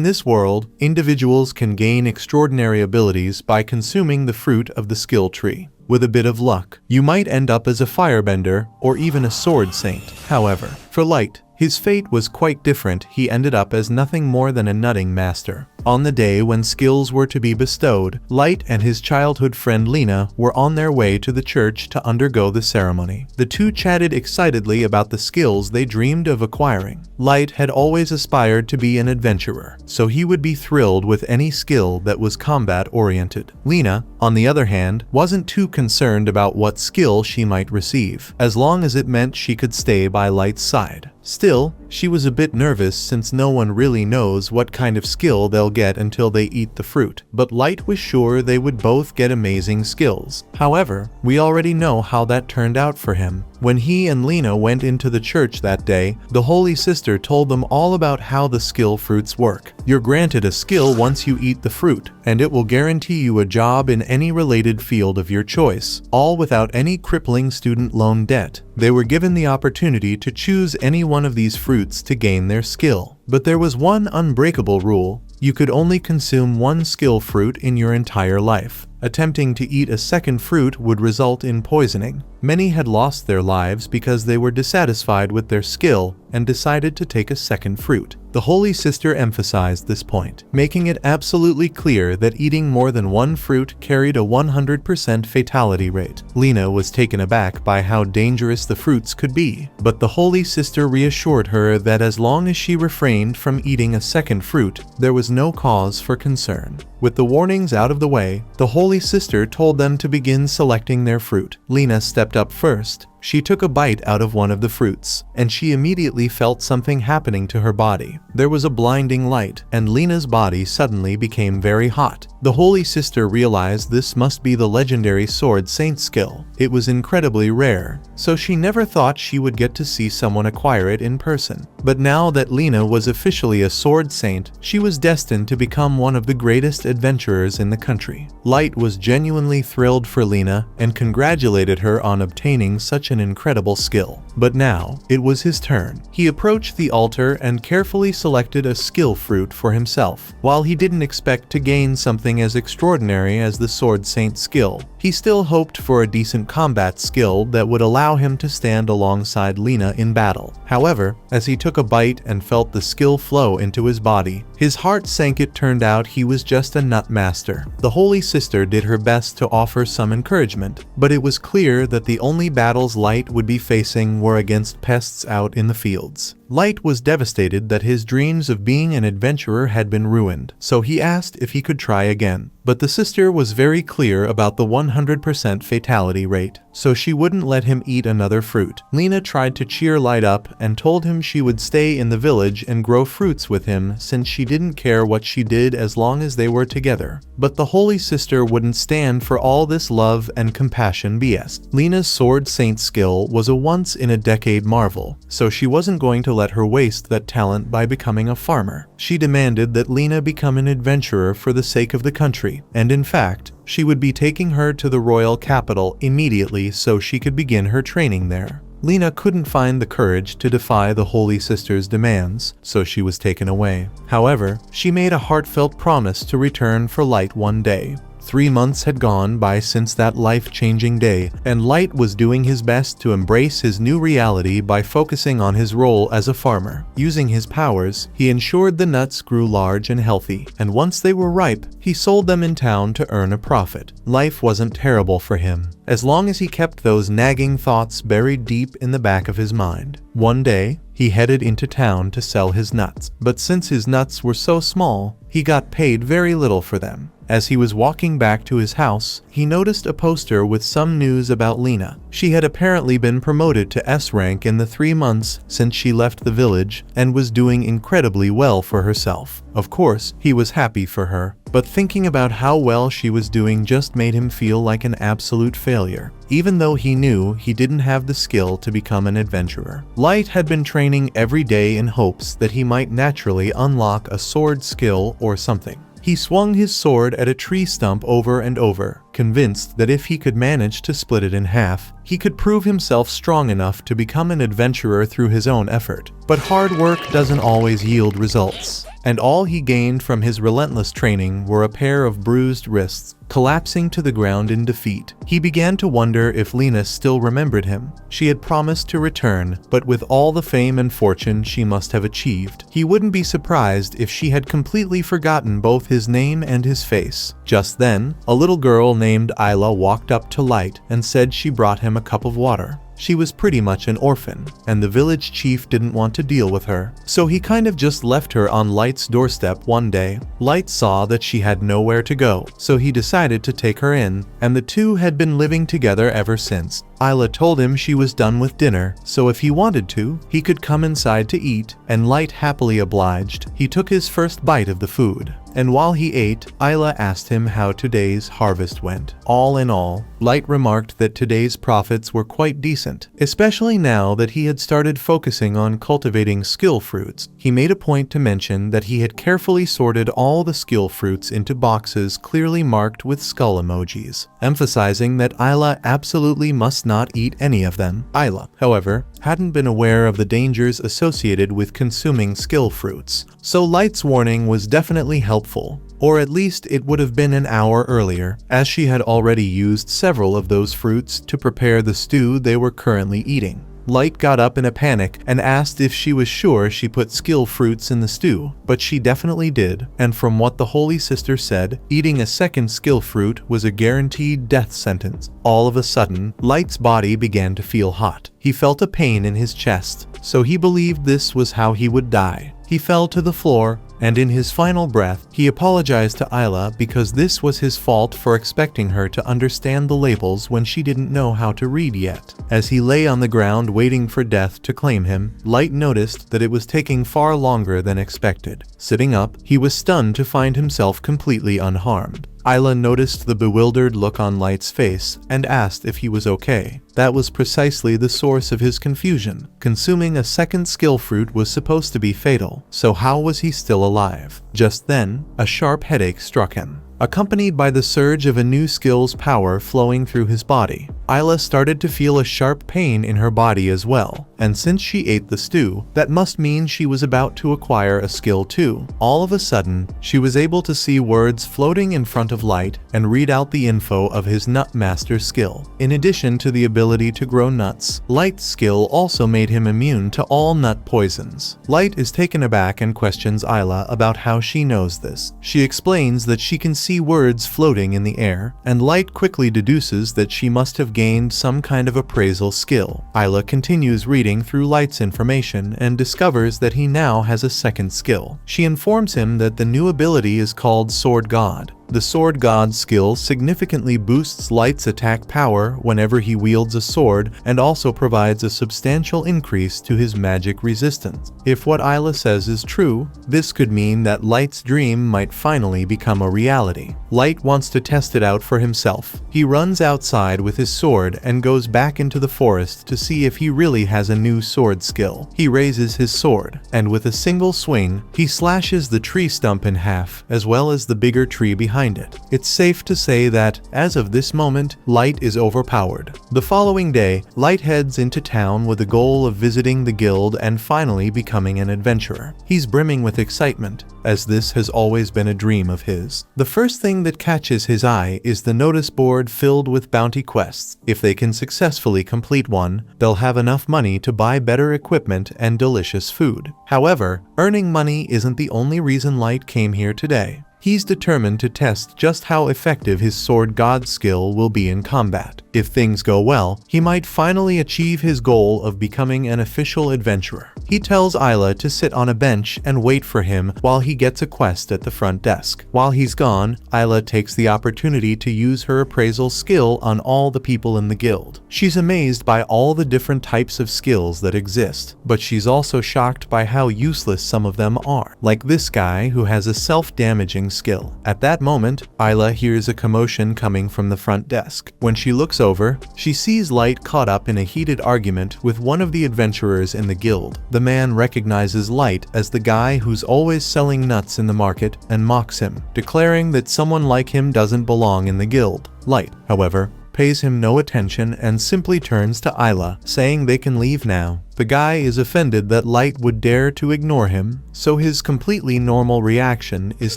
In this world, individuals can gain extraordinary abilities by consuming the fruit of the skill tree. With a bit of luck, you might end up as a firebender or even a sword saint. However, for Light, his fate was quite different. He ended up as nothing more than a nutting master. On the day when skills were to be bestowed, Light and his childhood friend Lena were on their way to the church to undergo the ceremony. The two chatted excitedly about the skills they dreamed of acquiring. Light had always aspired to be an adventurer, so he would be thrilled with any skill that was combat-oriented. Lena, on the other hand, wasn't too concerned about what skill she might receive, as long as it meant she could stay by Light's side. Still, she was a bit nervous since no one really knows what kind of skill they'll get until they eat the fruit, but Light was sure they would both get amazing skills. However, we already know how that turned out for him. When he and Lena went into the church that day, the Holy Sister told them all about how the skill fruits work. You're granted a skill once you eat the fruit, and it will guarantee you a job in any related field of your choice, all without any crippling student loan debt. They were given the opportunity to choose any one of these fruits to gain their skill. But there was one unbreakable rule. You could only consume one skill fruit in your entire life. Attempting to eat a second fruit would result in poisoning. Many had lost their lives because they were dissatisfied with their skill and decided to take a second fruit. The Holy Sister emphasized this point, making it absolutely clear that eating more than one fruit carried a 100% fatality rate. Lena was taken aback by how dangerous the fruits could be, but the Holy Sister reassured her that as long as she refrained from eating a second fruit, there was no cause for concern. With the warnings out of the way, the Holy Sister told them to begin selecting their fruit. Lena stepped up first. She took a bite out of one of the fruits, and she immediately felt something happening to her body. There was a blinding light, and Lena's body suddenly became very hot. The Holy Sister realized this must be the legendary Sword Saint skill. It was incredibly rare, so she never thought she would get to see someone acquire it in person. But now that Lena was officially a Sword Saint, she was destined to become one of the greatest adventurers in the country. Light was genuinely thrilled for Lena and congratulated her on obtaining such an incredible skill. But now, it was his turn. He approached the altar and carefully selected a skill fruit for himself. While he didn't expect to gain something as extraordinary as the Sword Saint skill, he still hoped for a decent combat skill that would allow him to stand alongside Lena in battle. However, as he took a bite and felt the skill flow into his body, his heart sank. It turned out he was just a nut master. The Holy Sister did her best to offer some encouragement, but it was clear that the only battles Light would be facing were against pests out in the fields. Light was devastated that his dreams of being an adventurer had been ruined, so he asked if he could try again. But the sister was very clear about the 100% fatality rate, so she wouldn't let him eat another fruit. Lena tried to cheer Light up and told him she would stay in the village and grow fruits with him since she didn't care what she did as long as they were together. But the Holy Sister wouldn't stand for all this love and compassion BS. Lena's Sword Saint skill was a once-in-a-decade marvel, so she wasn't going to let her waste that talent by becoming a farmer. She demanded that Lena become an adventurer for the sake of the country, and in fact, she would be taking her to the royal capital immediately so she could begin her training there. Lena couldn't find the courage to defy the Holy Sister's demands, so she was taken away. However, she made a heartfelt promise to return for Light one day. 3 months had gone by since that life-changing day, and Light was doing his best to embrace his new reality by focusing on his role as a farmer. Using his powers, he ensured the nuts grew large and healthy, and once they were ripe, he sold them in town to earn a profit. Life wasn't terrible for him, as long as he kept those nagging thoughts buried deep in the back of his mind. One day, he headed into town to sell his nuts, but since his nuts were so small, he got paid very little for them. As he was walking back to his house, he noticed a poster with some news about Lena. She had apparently been promoted to S rank in the 3 months since she left the village and was doing incredibly well for herself. Of course, he was happy for her, but thinking about how well she was doing just made him feel like an absolute failure, even though he knew he didn't have the skill to become an adventurer. Light had been training every day in hopes that he might naturally unlock a sword skill or something. He swung his sword at a tree stump over and over, convinced that if he could manage to split it in half, he could prove himself strong enough to become an adventurer through his own effort. But hard work doesn't always yield results. and all he gained from his relentless training were a pair of bruised wrists. Collapsing to the ground in defeat, he began to wonder if Lena still remembered him. She had promised to return, but with all the fame and fortune she must have achieved, he wouldn't be surprised if she had completely forgotten both his name and his face. Just then, a little girl named Isla walked up to Light and said she brought him a cup of water. She was pretty much an orphan, and the village chief didn't want to deal with her, so he kind of just left her on Light's doorstep one day. Light saw that she had nowhere to go, so he decided to take her in, and the two had been living together ever since. Isla told him she was done with dinner, so if he wanted to, he could come inside to eat, and Light happily obliged. He took his first bite of the food, and while he ate, Isla asked him how today's harvest went. All in all, Light remarked that today's profits were quite decent, especially now that he had started focusing on cultivating skill fruits. He made a point to mention that he had carefully sorted all the skill fruits into boxes clearly marked with skull emojis, emphasizing that Isla absolutely must not eat any of them. Isla, however, hadn't been aware of the dangers associated with consuming skill fruits, so Light's warning was definitely helpful. Or at least it would have been an hour earlier, as she had already used several of those fruits to prepare the stew they were currently eating. Light got up in a panic and asked if she was sure she put skill fruits in the stew, but she definitely did, and from what the Holy Sister said, eating a second skill fruit was a guaranteed death sentence. All of a sudden, Light's body began to feel hot. He felt a pain in his chest, so he believed this was how he would die. He fell to the floor, and in his final breath, he apologized to Isla because this was his fault for expecting her to understand the labels when she didn't know how to read yet. As he lay on the ground waiting for death to claim him, Light noticed that it was taking far longer than expected. Sitting up, he was stunned to find himself completely unharmed. Isla noticed the bewildered look on Light's face and asked if he was okay. That was precisely the source of his confusion. Consuming a second skill fruit was supposed to be fatal, so how was he still alive? Just then, a sharp headache struck him, accompanied by the surge of a new skill's power flowing through his body. Isla started to feel a sharp pain in her body as well, and since she ate the stew, that must mean she was about to acquire a skill too. All of a sudden, she was able to see words floating in front of Light and read out the info of his Nut Master skill. In addition to the ability to grow nuts, Light's skill also made him immune to all nut poisons. Light is taken aback and questions Isla about how she knows this. She explains that she can see words floating in the air, and Light quickly deduces that she must have gained some kind of appraisal skill. Isla continues reading through Light's information and discovers that he now has a second skill. She informs him that the new ability is called Sword God. The Sword God skill significantly boosts Light's attack power whenever he wields a sword and also provides a substantial increase to his magic resistance. If what Isla says is true, this could mean that Light's dream might finally become a reality. Light wants to test it out for himself. He runs outside with his sword and goes back into the forest to see if he really has a new sword skill. He raises his sword, and with a single swing, he slashes the tree stump in half, as well as the bigger tree behind it. It's safe to say that, as of this moment, Light is overpowered. The following day, Light heads into town with the goal of visiting the guild and finally becoming an adventurer. He's brimming with excitement, as this has always been a dream of his. The first thing that catches his eye is the notice board filled with bounty quests. If they can successfully complete one, they'll have enough money to buy better equipment and delicious food. However, earning money isn't the only reason Light came here today. He's determined to test just how effective his Sword God skill will be in combat. If things go well, he might finally achieve his goal of becoming an official adventurer. He tells Isla to sit on a bench and wait for him while he gets a quest at the front desk. While he's gone, Isla takes the opportunity to use her appraisal skill on all the people in the guild. She's amazed by all the different types of skills that exist, but she's also shocked by how useless some of them are, like this guy who has a self-damaging skill. At that moment, Isla hears a commotion coming from the front desk. When she looks over, she sees Light caught up in a heated argument with one of the adventurers in the guild. The man recognizes Light as the guy who's always selling nuts in the market and mocks him, declaring that someone like him doesn't belong in the guild. Light, however, pays him no attention and simply turns to Isla, saying they can leave now. The guy is offended that Light would dare to ignore him, so his completely normal reaction is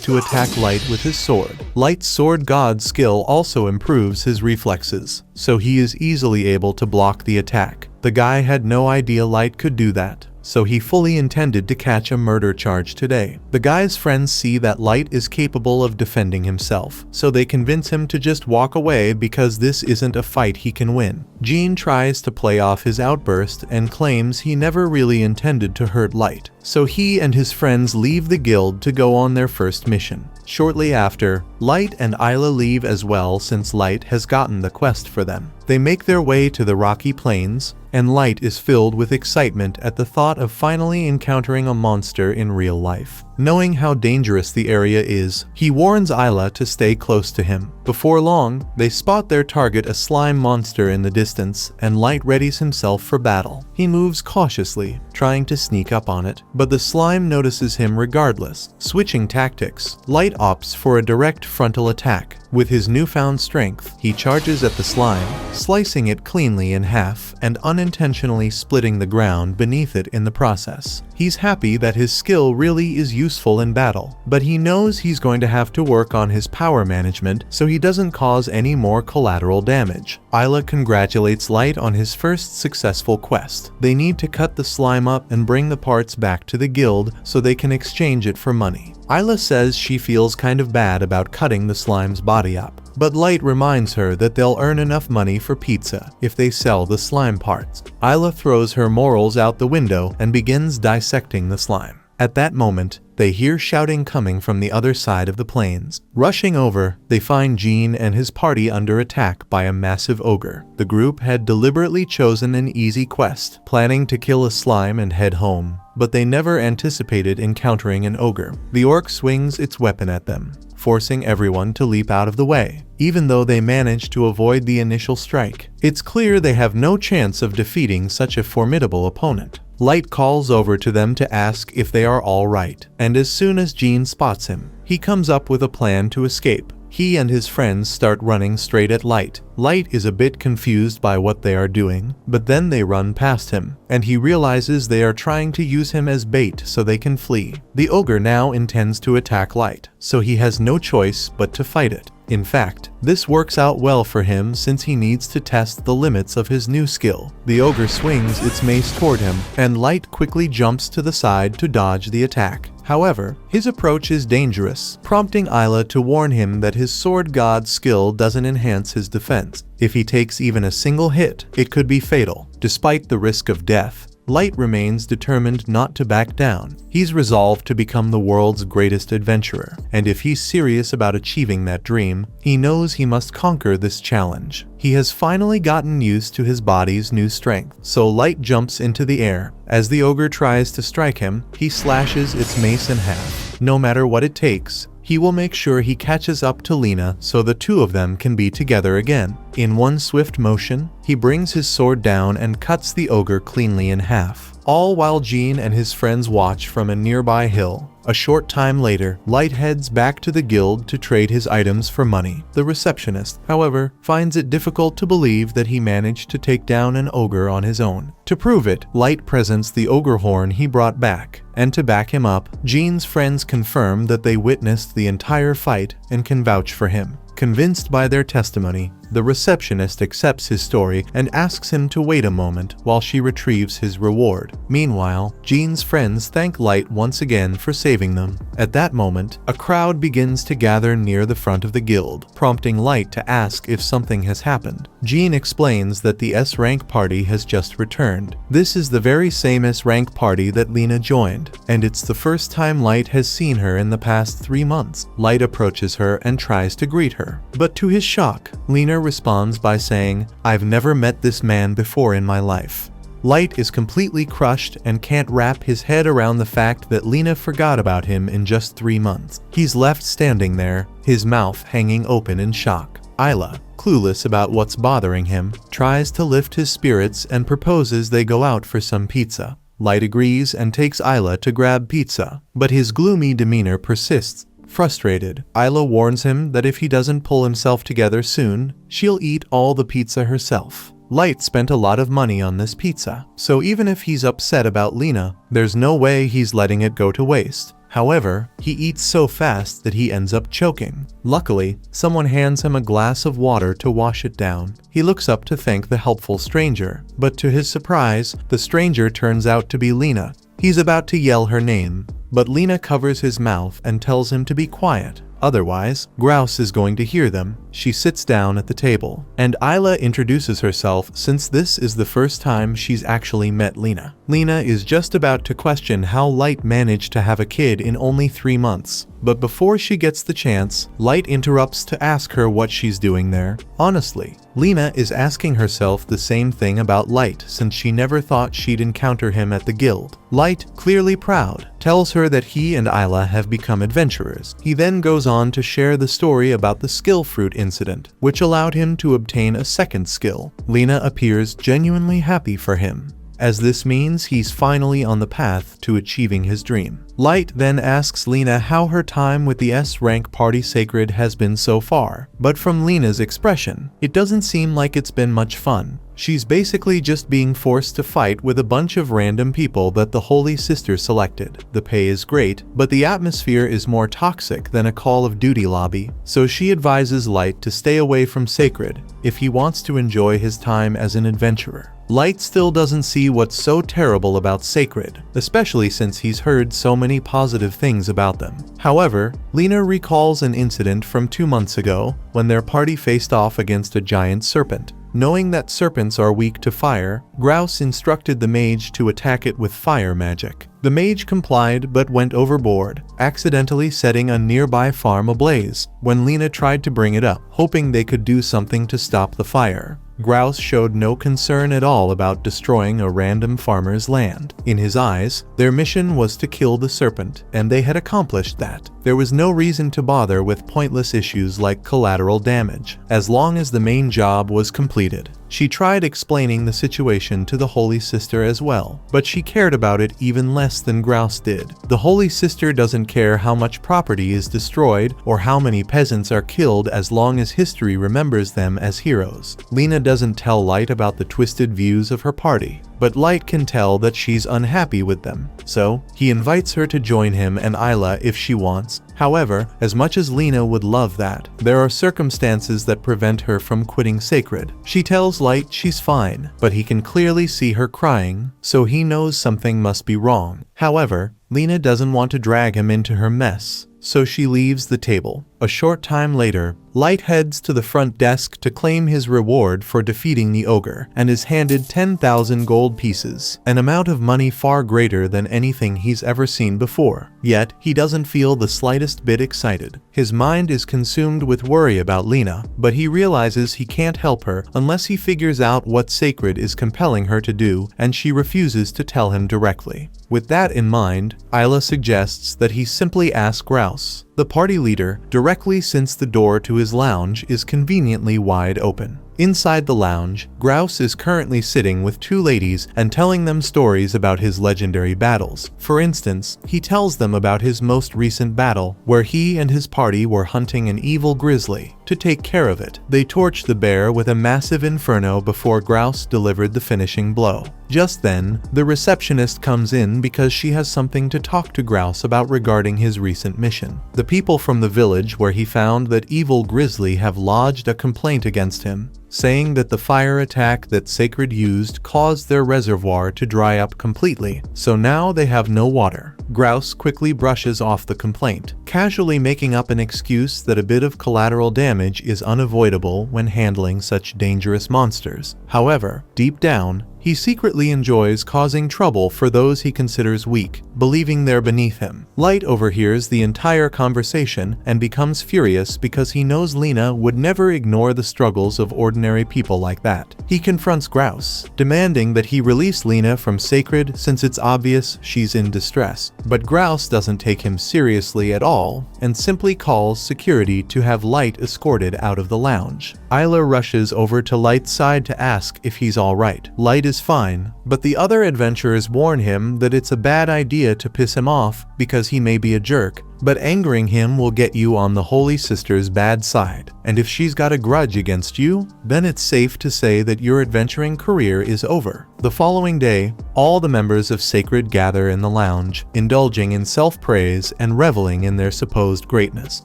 to attack Light with his sword. Light's sword god skill also improves his reflexes, so he is easily able to block the attack. The guy had no idea Light could do that, so he fully intended to catch a murder charge today. The guy's friends see that Light is capable of defending himself, so they convince him to just walk away because this isn't a fight he can win. Jean tries to play off his outburst and claims he never really intended to hurt Light, so he and his friends leave the guild to go on their first mission. Shortly after, Light and Isla leave as well since Light has gotten the quest for them. They make their way to the rocky plains, and Light is filled with excitement at the thought of finally encountering a monster in real life. Knowing how dangerous the area is, he warns Isla to stay close to him. Before long, they spot their target, a slime monster in the distance, and Light readies himself for battle. He moves cautiously, trying to sneak up on it, but the slime notices him regardless. Switching tactics, Light opts for a direct frontal attack. With his newfound strength, he charges at the slime, slicing it cleanly in half and unintentionally splitting the ground beneath it in the process. He's happy that his skill really is useful in battle, but he knows he's going to have to work on his power management so he doesn't cause any more collateral damage. Isla congratulates Light on his first successful quest. They need to cut the slime up and bring the parts back to the guild so they can exchange it for money. Isla says she feels kind of bad about cutting the slime's body up, but Light reminds her that they'll earn enough money for pizza if they sell the slime parts. Isla throws her morals out the window and begins dissecting the slime. At that moment, they hear shouting coming from the other side of the plains. Rushing over, they find Jean and his party under attack by a massive ogre. The group had deliberately chosen an easy quest, planning to kill a slime and head home, but they never anticipated encountering an ogre. The orc swings its weapon at them, forcing everyone to leap out of the way. Even though they manage to avoid the initial strike, it's clear they have no chance of defeating such a formidable opponent. Light calls over to them to ask if they are all right, and as soon as Jean spots him, he comes up with a plan to escape. He and his friends start running straight at Light. Light is a bit confused by what they are doing, but then they run past him, and he realizes they are trying to use him as bait so they can flee. The ogre now intends to attack Light, so he has no choice but to fight it. In fact, this works out well for him since he needs to test the limits of his new skill. The ogre swings its mace toward him, and Light quickly jumps to the side to dodge the attack. However, his approach is dangerous, prompting Isla to warn him that his sword god skill doesn't enhance his defense. If he takes even a single hit, it could be fatal. Despite the risk of death, Light remains determined not to back down. He's resolved to become the world's greatest adventurer, and if he's serious about achieving that dream, he knows he must conquer this challenge. He has finally gotten used to his body's new strength, so Light jumps into the air. As the ogre tries to strike him, he slashes its mace in half. No matter what it takes, he will make sure he catches up to Lena so the two of them can be together again. In one swift motion, he brings his sword down and cuts the ogre cleanly in half, all while Jean and his friends watch from a nearby hill. A short time later, Light heads back to the guild to trade his items for money. The receptionist, however, finds it difficult to believe that he managed to take down an ogre on his own. To prove it, Light presents the ogre horn he brought back, and to back him up, Jean's friends confirm that they witnessed the entire fight and can vouch for him. Convinced by their testimony, the receptionist accepts his story and asks him to wait a moment while she retrieves his reward. Meanwhile, Jean's friends thank Light once again for saving them. At that moment, a crowd begins to gather near the front of the guild, prompting Light to ask if something has happened. Jean explains that the S-rank party has just returned. This is the very same S-rank party that Lena joined, and it's the first time Light has seen her in the past 3 months. Light approaches her and tries to greet her, but to his shock, Lena responds by saying, "I've never met this man before in my life." Light is completely crushed and can't wrap his head around the fact that Lena forgot about him in just 3 months. He's left standing there, his mouth hanging open in shock. Isla, clueless about what's bothering him, tries to lift his spirits and proposes they go out for some pizza. Light agrees and takes Isla to grab pizza, but his gloomy demeanor persists. Frustrated, Isla warns him that if he doesn't pull himself together soon, she'll eat all the pizza herself. Light spent a lot of money on this pizza, so even if he's upset about Lena, there's no way he's letting it go to waste. However, he eats so fast that he ends up choking. Luckily, someone hands him a glass of water to wash it down. He looks up to thank the helpful stranger, but to his surprise, the stranger turns out to be Lena. He's about to yell her name, but Lena covers his mouth and tells him to be quiet. Otherwise, Grouse is going to hear them. She sits down at the table, and Isla introduces herself since this is the first time she's actually met Lena. Lena is just about to question how Light managed to have a kid in only 3 months, but before she gets the chance, Light interrupts to ask her what she's doing there. Honestly, Lena is asking herself the same thing about Light since she never thought she'd encounter him at the guild. Light, clearly proud, tells her that he and Isla have become adventurers. He then goes on to share the story about the skill fruit incident, which allowed him to obtain a second skill. Lena appears genuinely happy for him, as this means he's finally on the path to achieving his dream. Light then asks Lena how her time with the S-rank party Sacred has been so far, but from Lena's expression, it doesn't seem like it's been much fun. She's basically just being forced to fight with a bunch of random people that the Holy Sister selected. The pay is great, but the atmosphere is more toxic than a Call of Duty lobby, so she advises Light to stay away from Sacred if he wants to enjoy his time as an adventurer. Light still doesn't see what's so terrible about Sacred, especially since he's heard so many positive things about them. However, Lena recalls an incident from 2 months ago when their party faced off against a giant serpent. Knowing that serpents are weak to fire, Grouse instructed the mage to attack it with fire magic. The mage complied but went overboard, accidentally setting a nearby farm ablaze when Lena tried to bring it up, hoping they could do something to stop the fire. Grouse showed no concern at all about destroying a random farmer's land. In his eyes, their mission was to kill the serpent, and they had accomplished that. There was no reason to bother with pointless issues like collateral damage, as long as the main job was completed. She tried explaining the situation to the Holy Sister as well, but she cared about it even less than Grouse did. The Holy Sister doesn't care how much property is destroyed or how many peasants are killed as long as history remembers them as heroes. Lena doesn't tell Light about the twisted views of her party, but Light can tell that she's unhappy with them, so he invites her to join him and Isla if she wants. However, as much as Lena would love that, there are circumstances that prevent her from quitting Sacred. She tells Light she's fine, but he can clearly see her crying, so he knows something must be wrong. However, Lena doesn't want to drag him into her mess, so she leaves the table. A short time later, Light heads to the front desk to claim his reward for defeating the ogre, and is handed 10,000 gold pieces, an amount of money far greater than anything he's ever seen before. Yet, he doesn't feel the slightest bit excited. His mind is consumed with worry about Lena, but he realizes he can't help her unless he figures out what Sacred is compelling her to do, and she refuses to tell him directly. With that in mind, Isla suggests that he simply ask Grouse, the party leader, directly since the door to his lounge is conveniently wide open. Inside the lounge, Grouse is currently sitting with 2 ladies and telling them stories about his legendary battles. For instance, he tells them about his most recent battle, where he and his party were hunting an evil grizzly. To take care of it, they torched the bear with a massive inferno before Grouse delivered the finishing blow. Just then, the receptionist comes in because she has something to talk to Grouse about regarding his recent mission. The people from the village where he found that evil grizzly have lodged a complaint against him, saying that the fire attack that Sacred used caused their reservoir to dry up completely, so now they have no water. Grouse quickly brushes off the complaint, casually making up an excuse that a bit of collateral damage is unavoidable when handling such dangerous monsters. However, deep down, he secretly enjoys causing trouble for those he considers weak, believing they're beneath him. Light overhears the entire conversation and becomes furious because he knows Lena would never ignore the struggles of ordinary people like that. He confronts Grouse, demanding that he release Lena from Sacred since it's obvious she's in distress. But Grouse doesn't take him seriously at all and simply calls security to have Light escorted out of the lounge. Isla rushes over to Light's side to ask if he's alright. Light is fine, but the other adventurers warn him that it's a bad idea to piss him off because he may be a jerk, But angering him will get you on the Holy Sister's bad side, and if she's got a grudge against you, then it's safe to say that your adventuring career is over. The following day, all the members of Sacred gather in the lounge, indulging in self-praise and reveling in their supposed greatness.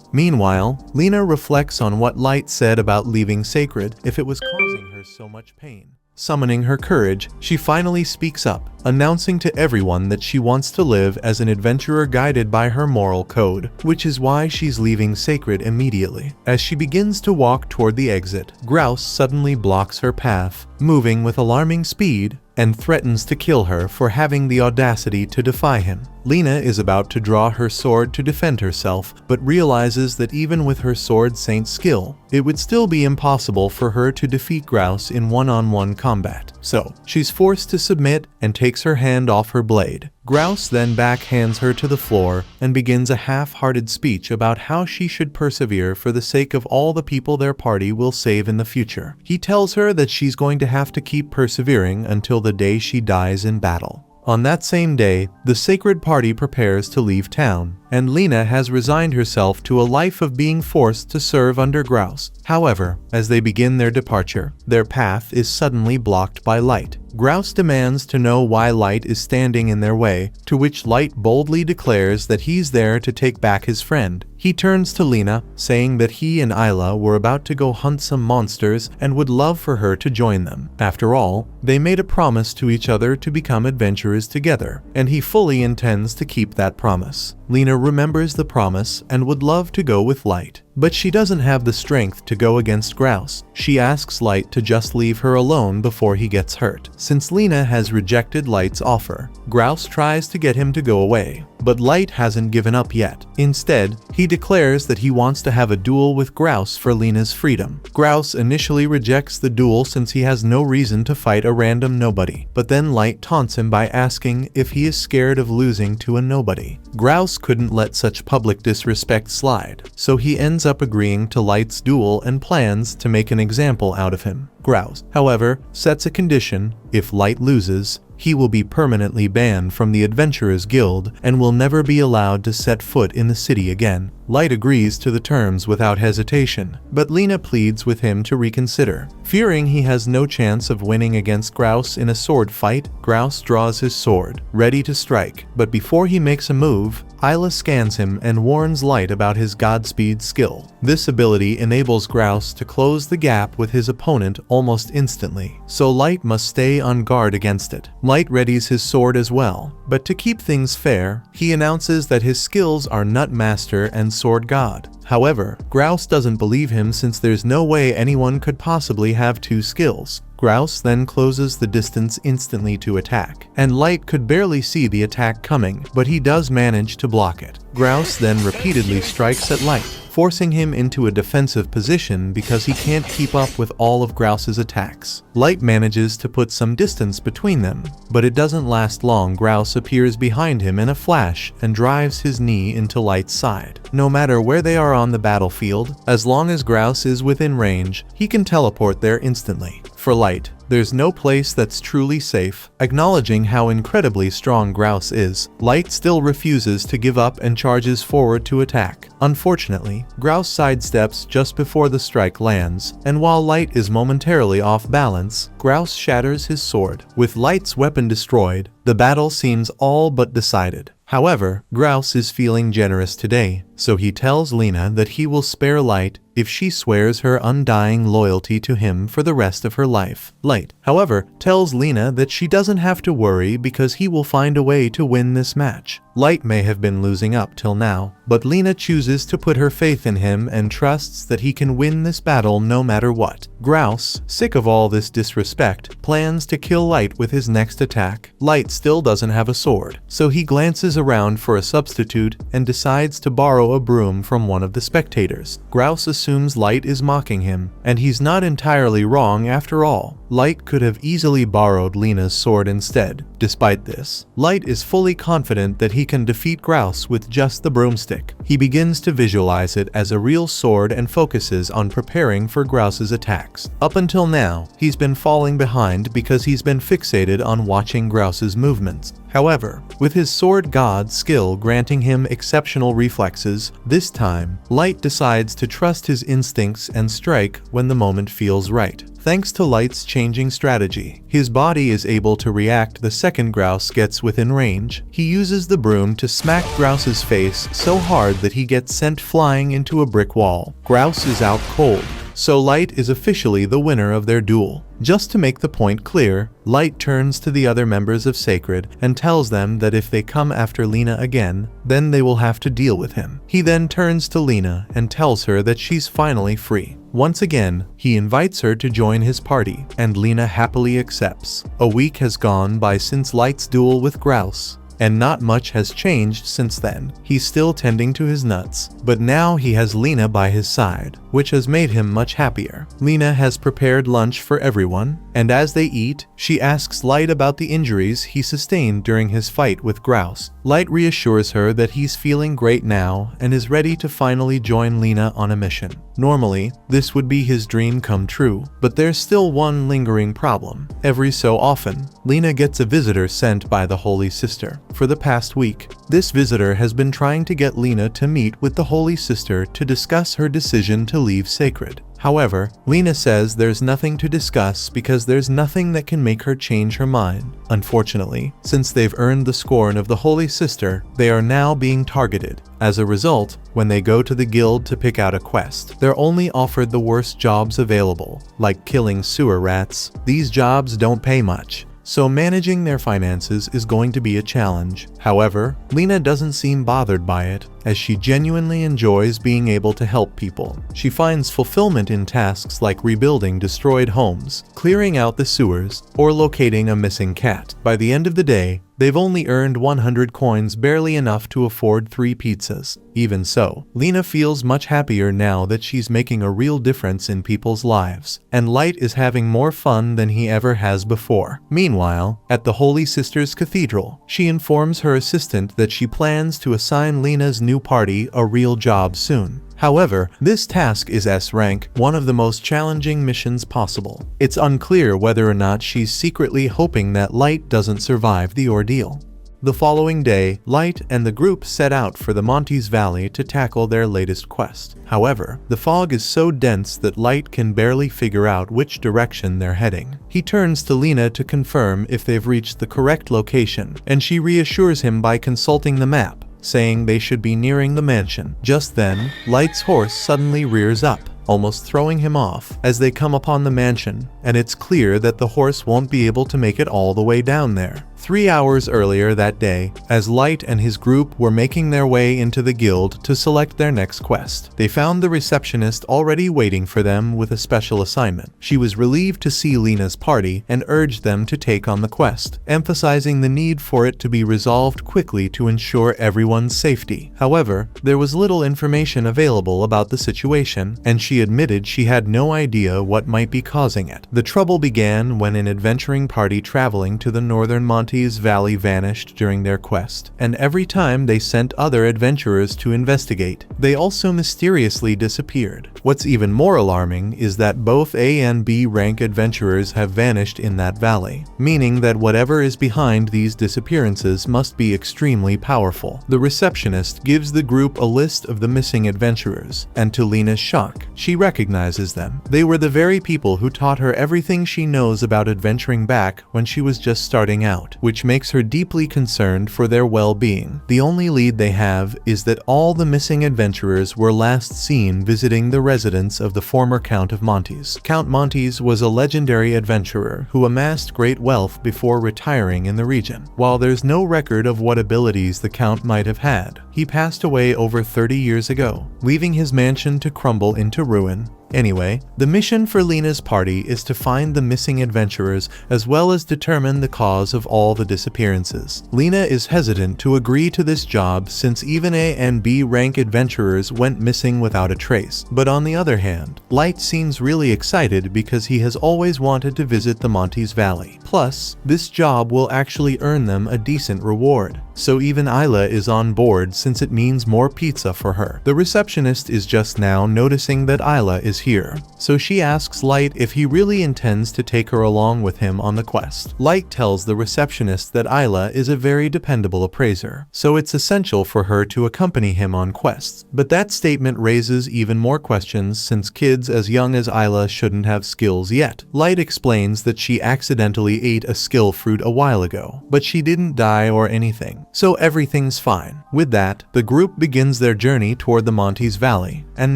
Meanwhile, Lena reflects on what Light said about leaving Sacred if it was causing her so much pain. Summoning her courage, she finally speaks up, announcing to everyone that she wants to live as an adventurer guided by her moral code, which is why she's leaving Sacred immediately. As she begins to walk toward the exit, Grouse suddenly blocks her path, moving with alarming speed, and threatens to kill her for having the audacity to defy him. Lena is about to draw her sword to defend herself, but realizes that even with her sword saint skill, it would still be impossible for her to defeat Grouse in one-on-one combat. So, she's forced to submit and takes her hand off her blade. Grouse then backhands her to the floor and begins a half-hearted speech about how she should persevere for the sake of all the people their party will save in the future. He tells her that she's going to have to keep persevering until the day she dies in battle. On that same day, the Sacred party prepares to leave town, and Lena has resigned herself to a life of being forced to serve under Grouse. However, as they begin their departure, their path is suddenly blocked by Light. Grouse demands to know why Light is standing in their way, to which Light boldly declares that he's there to take back his friend. He turns to Lena, saying that he and Isla were about to go hunt some monsters and would love for her to join them. After all, they made a promise to each other to become adventurers together, and he fully intends to keep that promise. Lena remembers the promise and would love to go with Light, but she doesn't have the strength to go against Grouse. She asks Light to just leave her alone before he gets hurt. Since Lena has rejected Light's offer, Grouse tries to get him to go away, but Light hasn't given up yet. Instead, he declares that he wants to have a duel with Grouse for Lena's freedom. Grouse initially rejects the duel since he has no reason to fight a random nobody, but then Light taunts him by asking if he is scared of losing to a nobody. Grouse couldn't let such public disrespect slide, so he ends up agreeing to Light's duel and plans to make an example out of him. Grouse, however, sets a condition: if Light loses, he will be permanently banned from the Adventurers Guild and will never be allowed to set foot in the city again. Light agrees to the terms without hesitation, but Lena pleads with him to reconsider. Fearing he has no chance of winning against Grouse in a sword fight, Grouse draws his sword, ready to strike, but before he makes a move, Isla scans him and warns Light about his Godspeed skill. This ability enables Grouse to close the gap with his opponent almost instantly, so Light must stay on guard against it. Light readies his sword as well, but to keep things fair, he announces that his skills are Nut Master and Sword God. However, Grouse doesn't believe him since there's no way anyone could possibly have two skills. Grouse then closes the distance instantly to attack, and Light could barely see the attack coming, but he does manage to block it. Grouse then repeatedly strikes at Light, forcing him into a defensive position because he can't keep up with all of Grouse's attacks. Light manages to put some distance between them, but it doesn't last long. Grouse appears behind him in a flash and drives his knee into Light's side. No matter where they are on the battlefield, as long as Grouse is within range, he can teleport there instantly. For Light, there's no place that's truly safe. Acknowledging how incredibly strong Grouse is, Light still refuses to give up and charges forward to attack. Unfortunately, Grouse sidesteps just before the strike lands, and while Light is momentarily off balance, Grouse shatters his sword. With Light's weapon destroyed, the battle seems all but decided. However, Grouse is feeling generous today, so he tells Lena that he will spare Light if she swears her undying loyalty to him for the rest of her life. Light, however, tells Lena that she doesn't have to worry because he will find a way to win this match. Light may have been losing up till now, but Lena chooses to put her faith in him and trusts that he can win this battle no matter what. Grouse, sick of all this disrespect, plans to kill Light with his next attack. Light still doesn't have a sword, so he glances around for a substitute and decides to borrow a broom from one of the spectators. Grouse assumes Light is mocking him, and he's not entirely wrong after all. Light could have easily borrowed Lena's sword instead. Despite this, Light is fully confident that he can defeat Grouse with just the broomstick. He begins to visualize it as a real sword and focuses on preparing for Grouse's attacks. Up until now, he's been falling behind because he's been fixated on watching Grouse's movements. However, with his sword god skill granting him exceptional reflexes, this time, Light decides to trust his instincts and strike when the moment feels right. Thanks to Light's changing strategy, his body is able to react the second Grouse gets within range. He uses the broom to smack Grouse's face so hard that he gets sent flying into a brick wall. Grouse is out cold, so Light is officially the winner of their duel. Just to make the point clear, Light turns to the other members of Sacred and tells them that if they come after Lena again, then they will have to deal with him. He then turns to Lena and tells her that she's finally free. Once again, he invites her to join his party, and Lena happily accepts. A week has gone by since Light's duel with Grouse, and not much has changed since then. He's still tending to his nuts, but now he has Lena by his side, which has made him much happier. Lena has prepared lunch for everyone, and as they eat, she asks Light about the injuries he sustained during his fight with Grouse. Light reassures her that he's feeling great now and is ready to finally join Lena on a mission. Normally, this would be his dream come true, but there's still one lingering problem. Every so often, Lena gets a visitor sent by the Holy Sister. For the past week, this visitor has been trying to get Lena to meet with the Holy Sister to discuss her decision to leave Sacred. However, Lena says there's nothing to discuss because there's nothing that can make her change her mind. Unfortunately, since they've earned the scorn of the Holy Sister, they are now being targeted. As a result, when they go to the guild to pick out a quest, they're only offered the worst jobs available, like killing sewer rats. These jobs don't pay much, so managing their finances is going to be a challenge. However, Lena doesn't seem bothered by it, as she genuinely enjoys being able to help people. She finds fulfillment in tasks like rebuilding destroyed homes, clearing out the sewers, or locating a missing cat. By the end of the day, they've only earned 100 coins, barely enough to afford 3 pizzas. Even so, Lena feels much happier now that she's making a real difference in people's lives, and Light is having more fun than he ever has before. Meanwhile, at the Holy Sisters Cathedral, she informs her assistant that she plans to assign Lena's new party a real job soon. However, this task is S rank, one of the most challenging missions possible. It's unclear whether or not she's secretly hoping that Light doesn't survive the ordeal. The following day, Light and the group set out for the Montes Valley to tackle their latest quest. However, the fog is so dense that Light can barely figure out which direction they're heading. He turns to Lena to confirm if they've reached the correct location, and she reassures him by consulting the map, saying they should be nearing the mansion. Just then, Light's horse suddenly rears up, almost throwing him off as they come upon the mansion, and it's clear that the horse won't be able to make it all the way down there. 3 hours earlier that day, as Light and his group were making their way into the guild to select their next quest, they found the receptionist already waiting for them with a special assignment. She was relieved to see Lena's party and urged them to take on the quest, emphasizing the need for it to be resolved quickly to ensure everyone's safety. However, there was little information available about the situation, and she admitted she had no idea what might be causing it. The trouble began when an adventuring party traveling to the northern Montes Valley vanished during their quest, and every time they sent other adventurers to investigate, they also mysteriously disappeared. What's even more alarming is that both A and B rank adventurers have vanished in that valley, meaning that whatever is behind these disappearances must be extremely powerful. The receptionist gives the group a list of the missing adventurers, and to Lena's shock, she recognizes them. They were the very people who taught her everything she knows about adventuring back when she was just starting out, which makes her deeply concerned for their well-being. The only lead they have is that all the missing adventurers were last seen visiting the residence of the former Count of Montes. Count Montes was a legendary adventurer who amassed great wealth before retiring in the region. While there's no record of what abilities the Count might have had, he passed away over 30 years ago, leaving his mansion to crumble into ruin. Anyway, the mission for Lena's party is to find the missing adventurers as well as determine the cause of all the disappearances. Lena is hesitant to agree to this job since even A and B rank adventurers went missing without a trace. But on the other hand, Light seems really excited because he has always wanted to visit the Monty's Valley. Plus, this job will actually earn them a decent reward. So even Isla is on board since it means more pizza for her. The receptionist is just now noticing that Isla is here, so she asks Light if he really intends to take her along with him on the quest. Light tells the receptionist that Isla is a very dependable appraiser, so it's essential for her to accompany him on quests. But that statement raises even more questions since kids as young as Isla shouldn't have skills yet. Light explains that she accidentally ate a skill fruit a while ago, but she didn't die or anything, so everything's fine. With that, the group begins their journey toward the Monty's Valley, and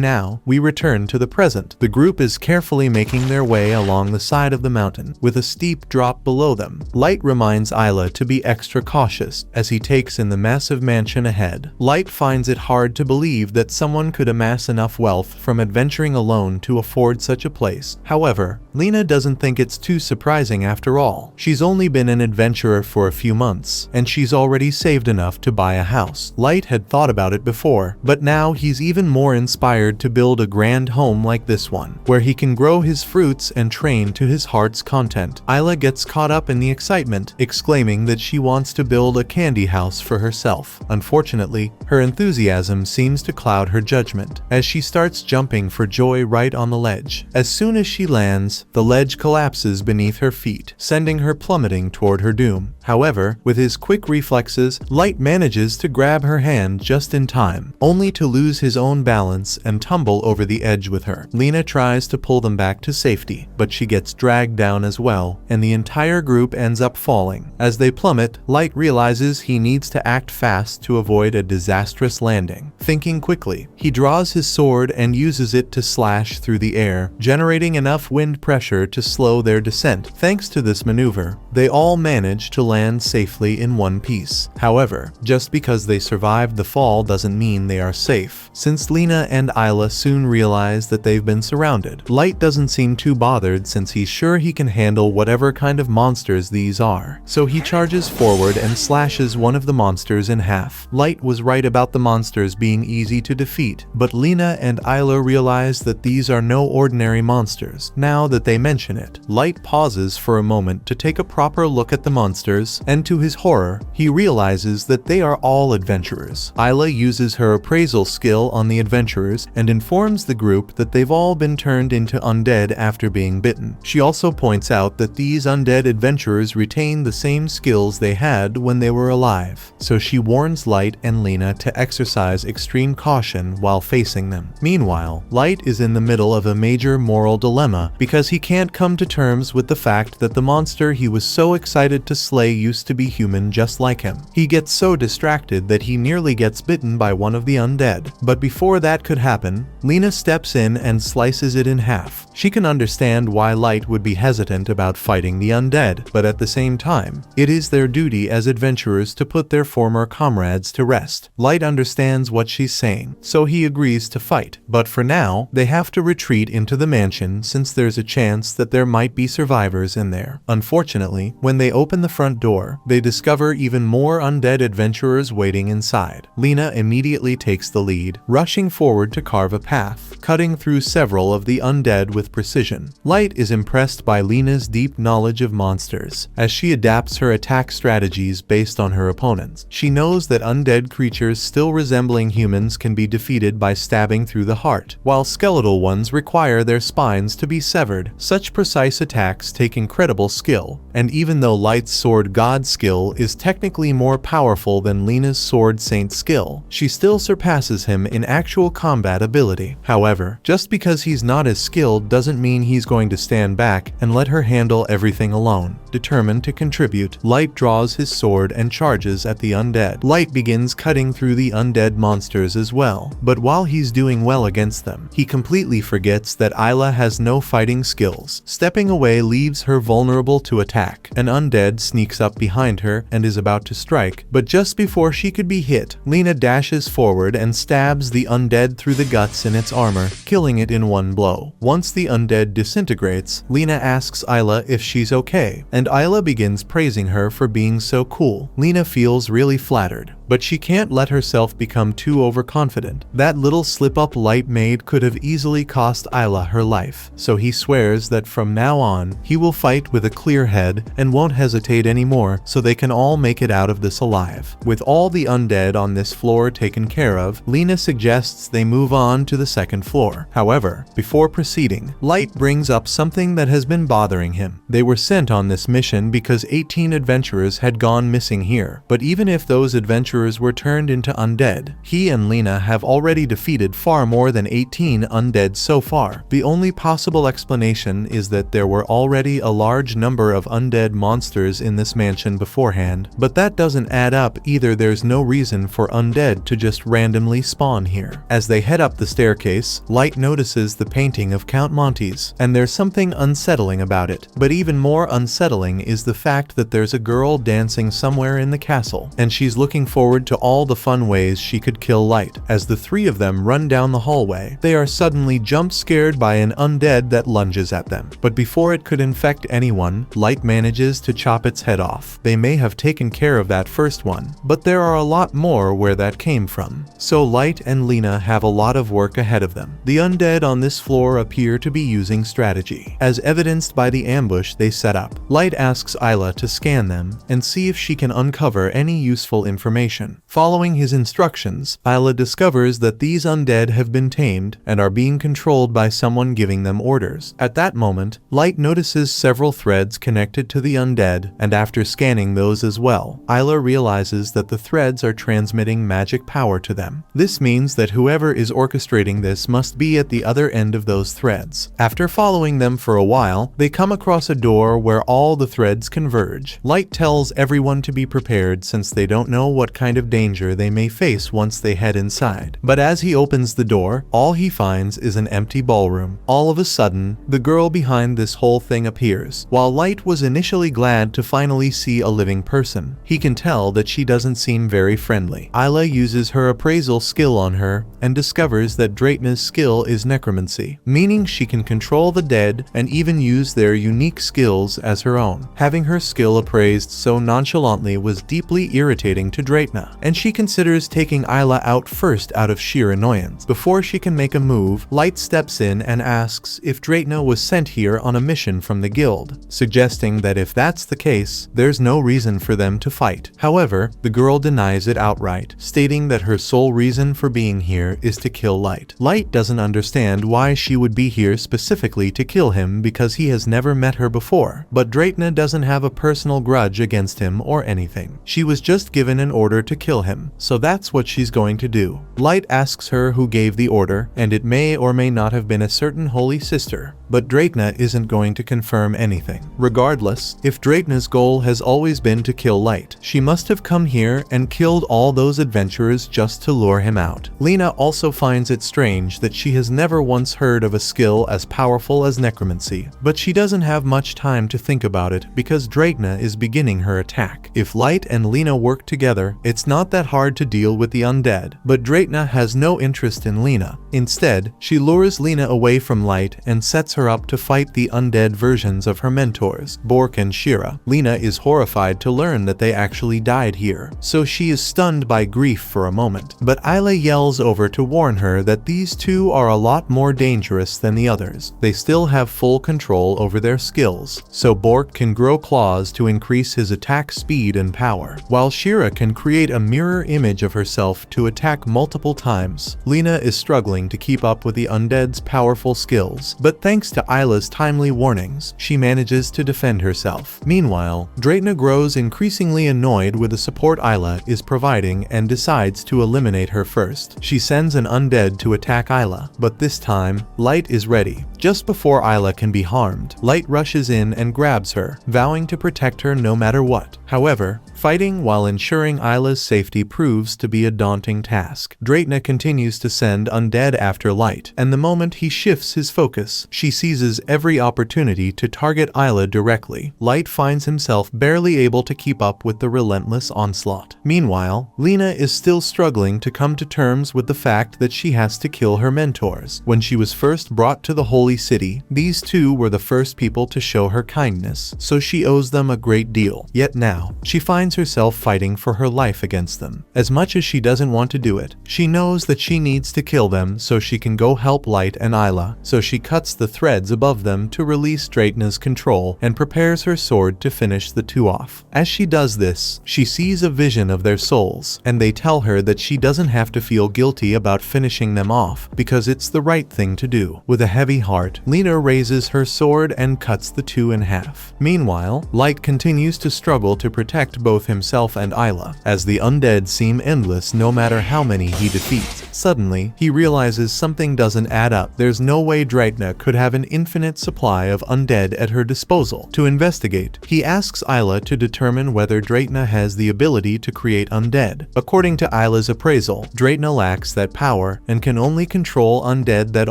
now we return to the present. The group is carefully making their way along the side of the mountain, with a steep drop below them. Light reminds Isla to be extra cautious as he takes in the massive mansion ahead. Light finds it hard to believe that someone could amass enough wealth from adventuring alone to afford such a place. However, Lena doesn't think it's too surprising after all. She's only been an adventurer for a few months, and she's already saved enough to buy a house. Light had thought about it before, but now he's even more inspired to build a grand home like this one, where he can grow his fruits and train to his heart's content. Isla gets caught up in the excitement, exclaiming that she wants to build a candy house for herself. Unfortunately, her enthusiasm seems to cloud her judgment, as she starts jumping for joy right on the ledge. As soon as she lands, the ledge collapses beneath her feet, sending her plummeting toward her doom. However, with his quick reflexes, Light manages to grab her hand just in time, only to lose his own balance and tumble over the edge with her. Lena tries to pull them back to safety, but she gets dragged down as well, and the entire group ends up falling. As they plummet, Light realizes he needs to act fast to avoid a disastrous landing. Thinking quickly, he draws his sword and uses it to slash through the air, generating enough wind pressure to slow their descent. Thanks to this maneuver, they all manage to land safely in one piece. However, just because they survived the fall doesn't mean they are safe, since Lena and Isla soon realize that they've been surrounded. Light doesn't seem too bothered since he's sure he can handle whatever kind of monsters these are, so he charges forward and slashes one of the monsters in half. Light was right about the monsters being easy to defeat, but Lena and Isla realize that these are no ordinary monsters. Now that they mention it, Light pauses for a moment to take a proper look at the monsters, and to his horror, he realizes that they are all adventurers. Isla uses her appraisal skill on the adventurers and informs the group that they've all been turned into undead after being bitten. She also points out that these undead adventurers retain the same skills they had when they were alive, so she warns Light and Lena to exercise extreme caution while facing them. Meanwhile, Light is in the middle of a major moral dilemma because he can't come to terms with the fact that the monster he was so excited to slay used to be human just like him. He gets so distracted that he nearly gets bitten by one of the undead. But before that could happen, Lena steps in and slices it in half. She can understand why Light would be hesitant about fighting the undead, but at the same time, it is their duty as adventurers to put their former comrades to rest. Light understands what she's saying, so he agrees to fight. But for now, they have to retreat into the mansion since there's a chance that there might be survivors in there. Unfortunately, when they open the front door, they discover even more undead adventurers waiting inside. Lena immediately takes the lead, rushing forward to carve a path, cutting through several of the undead with precision. Light is impressed by Lena's deep knowledge of monsters, as she adapts her attack strategies based on her opponents. She knows that undead creatures still resembling humans can be defeated by stabbing through the heart, while skeletal ones require their spines to be severed. Such precise attacks take incredible skill, and even though Light's Sword God skill is technically more powerful than Lena's Sword Saint skill, she still surpasses him in actual combat ability. However, just because he's not as skilled doesn't mean he's going to stand back and let her handle everything alone. Determined to contribute, Light draws his sword and charges at the undead. Light begins cutting through the undead monsters as well, but while he's doing well against them, he completely forgets that Isla has no fighting skills. Stepping away leaves her vulnerable to attack, attack. An undead sneaks up behind her and is about to strike, but just before she could be hit, Lena dashes forward and stabs the undead through the guts in its armor, killing it in one blow. Once the undead disintegrates, Lena asks Isla if she's okay, and Isla begins praising her for being so cool. Lena feels really flattered, but she can't let herself become too overconfident. That little slip-up Light made could have easily cost Isla her life, so he swears that from now on, he will fight with a clear head and won't hesitate anymore so they can all make it out of this alive. With all the undead on this floor taken care of, Lena suggests they move on to the second floor. However, before proceeding, Light brings up something that has been bothering him. They were sent on this mission because 18 adventurers had gone missing here, but even if those adventurers were turned into undead, he and Lena have already defeated far more than 18 undead so far. The only possible explanation is that there were already a large number of undead monsters in this mansion beforehand, but that doesn't add up either. There's no reason for undead to just randomly spawn here. As they head up the staircase, Light notices the painting of Count Montes, and there's something unsettling about it. But even more unsettling is the fact that there's a girl dancing somewhere in the castle, and she's looking forward to all the fun ways she could kill Light. As the three of them run down the hallway, they are suddenly jump-scared by an undead that lunges at them. But before it could infect anyone, Light manages to chop its head off. They may have taken care of that first one, but there are a lot more where that came from. So Light and Lena have a lot of work ahead of them. The undead on this floor appear to be using strategy, as evidenced by the ambush they set up. Light asks Isla to scan them and see if she can uncover any useful information. Following his instructions, Isla discovers that these undead have been tamed and are being controlled by someone giving them orders. At that moment, Light notices several threads connected to the undead, and after scanning those as well, Isla realizes that the threads are transmitting magic power to them. This means that whoever is orchestrating this must be at the other end of those threads. After following them for a while, they come across a door where all the threads converge. Light tells everyone to be prepared since they don't know what kind of danger they may face once they head inside. But as he opens the door, all he finds is an empty ballroom. All of a sudden, the girl behind this whole thing appears. While Light was initially glad to finally see a living person, he can tell that she doesn't seem very friendly. Isla uses her appraisal skill on her and discovers that Draitna's skill is necromancy, meaning she can control the dead and even use their unique skills as her own. Having her skill appraised so nonchalantly was deeply irritating to Draitna, and she considers taking Isla out first out of sheer annoyance. Before she can make a move, Light steps in and asks if Draitna was sent here on a mission from the guild, suggesting that if that's the case, there's no reason for them to fight. However, the girl denies it outright, stating that her sole reason for being here is to kill Light. Light doesn't understand why she would be here specifically to kill him because he has never met her before, but Draitna doesn't have a personal grudge against him or anything. She was just given an order to kill him, so that's what she's going to do. Light asks her who gave the order, and it may or may not have been a certain holy sister, but Draitna isn't going to confirm anything. Regardless, if Draitna's goal has always been to kill Light, she must have come here and killed all those adventurers just to lure him out. Lena also finds it strange that she has never once heard of a skill as powerful as necromancy, but she doesn't have much time to think about it because Draitna is beginning her attack. If Light and Lena work together, it's not that hard to deal with the undead, but Draitna has no interest in Lena. Instead, she lures Lena away from Light and sets her up to fight the undead versions of her mentors, Bork and Shira. Lena is horrified to learn that they actually died here, so she is stunned by grief for a moment, but Isla yells over to warn her that these two are a lot more dangerous than the others. They still have full control over their skills, so Bork can grow claws to increase his attack speed and power, while Shira can create a mirror image of herself to attack multiple times. Lena is struggling to keep up with the undead's powerful skills, but thanks to Isla's timely warnings, she manages to defend herself. Meanwhile, Draitna grows increasingly annoyed with the support Isla is providing and decides to eliminate her first. She sends an undead to attack Isla, but this time, Light is ready. Just before Isla can be harmed, Light rushes in and grabs her, vowing to protect her no matter what. However, fighting while ensuring Isla's safety proves to be a daunting task. Dratna continues to send undead after Light, and the moment he shifts his focus, she seizes every opportunity to target Isla directly. Light finds himself barely able to keep up with the relentless onslaught. Meanwhile, Lena is still struggling to come to terms with the fact that she has to kill her mentors. When she was first brought to the Holy City, these two were the first people to show her kindness, so she owes them a great deal. Yet now, she finds herself fighting for her life against them. As much as she doesn't want to do it, she knows that she needs to kill them so she can go help Light and Isla, so she cuts the threads above them to release Dratna's control and prepares her sword to finish the two off. As she does this, she sees a vision of their souls, and they tell her that she doesn't have to feel guilty about finishing them off because it's the right thing to do. With a heavy heart, Lena raises her sword and cuts the two in half. Meanwhile, Light continues to struggle to protect both himself and Isla, as the undead seem endless no matter how many he defeats. Suddenly, he realizes something doesn't add up. There's no way Dratna could have an infinite supply of undead at her disposal. To investigate, he asks Isla to determine whether Dratna has the ability to create undead. According to Isla's appraisal, Dratna lacks that power and can only control undead that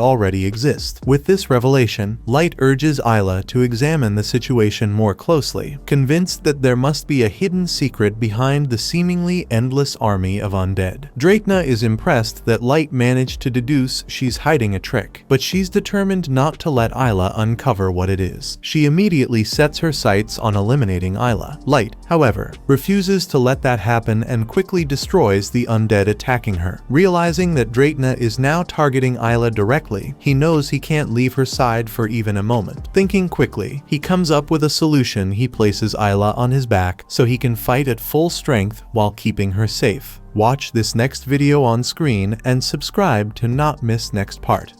already exist. With this revelation, Light urges Isla to examine the situation more closely, convinced that there must be a hidden secret behind the seemingly endless army of undead. Dratna is impressed that Light managed to deduce she's hiding a trick, but she's determined not to let Isla uncover what it is. She immediately sets her sights on eliminating Isla. Light, however, refuses to let that happen and quickly destroys the undead attacking her. Realizing that Dratna is now targeting Isla directly, he knows he can't leave her side for even a moment. Thinking quickly, he comes up with a solution. He places Isla on his back so he can fight at full strength while keeping her safe. Watch this next video on screen and subscribe to not miss next part.